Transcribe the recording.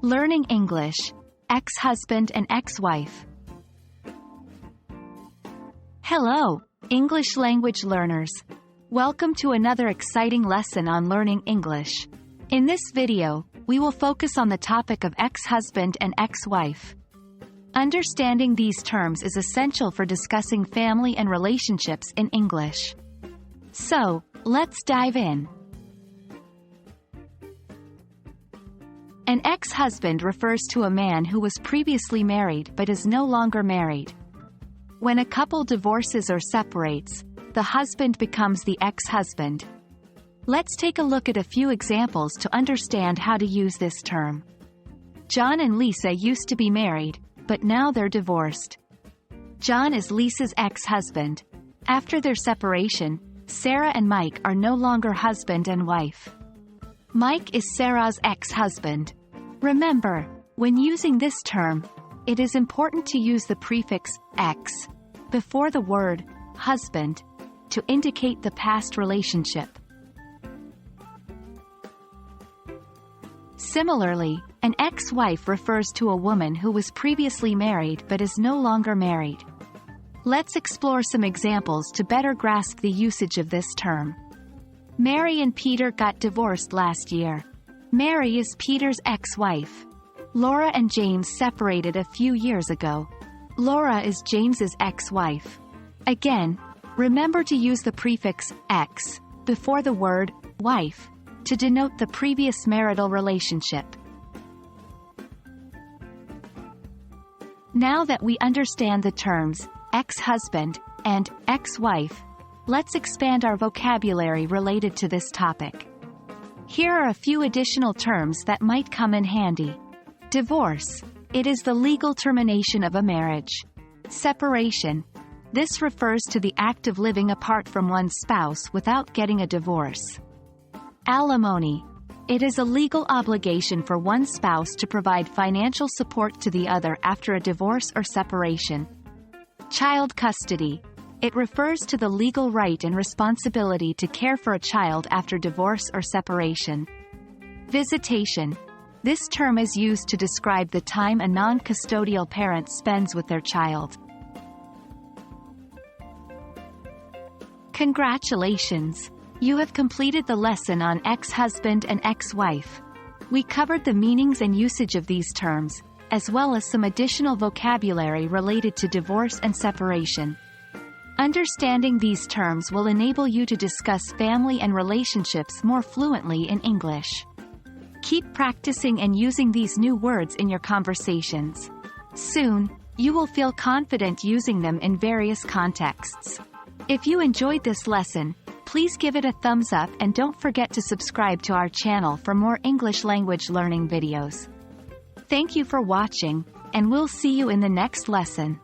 Learning English, ex-husband and ex-wife. Hello, English language learners. Welcome to another exciting lesson on learning English. In this video, we will focus on the topic of ex-husband and ex-wife. Understanding these terms is essential for discussing family and relationships in English. So, let's dive in. An ex-husband refers to a man who was previously married but is no longer married. When a couple divorces or separates, the husband becomes the ex-husband. Let's take a look at a few examples to understand how to use this term. John and Lisa used to be married, but now they're divorced. John is Lisa's ex-husband. After their separation, Sarah and Mike are no longer husband and wife. Mike is Sarah's ex-husband. Remember, when using this term, it is important to use the prefix ex before the word husband to indicate the past relationship. Similarly, an ex-wife refers to a woman who was previously married but is no longer married. Let's explore some examples to better grasp the usage of this term. Mary and Peter got divorced last year. Mary is Peter's ex-wife. Laura and James separated a few years ago. Laura is James's ex-wife. Again, remember to use the prefix ex before the word wife to denote the previous marital relationship. Now that we understand the terms ex-husband and ex-wife, let's expand our vocabulary related to this topic. Here are a few additional terms that might come in handy. Divorce. It is the legal termination of a marriage. Separation. This refers to the act of living apart from one's spouse without getting a divorce. Alimony. It is a legal obligation for one spouse to provide financial support to the other after a divorce or separation. Child custody. It refers to the legal right and responsibility to care for a child after divorce or separation. Visitation. This term is used to describe the time a non-custodial parent spends with their child. Congratulations! You have completed the lesson on ex-husband and ex-wife. We covered the meanings and usage of these terms, as well as some additional vocabulary related to divorce and separation. Understanding these terms will enable you to discuss family and relationships more fluently in English. Keep practicing and using these new words in your conversations. Soon, you will feel confident using them in various contexts. If you enjoyed this lesson, please give it a thumbs up and don't forget to subscribe to our channel for more English language learning videos. Thank you for watching, and we'll see you in the next lesson.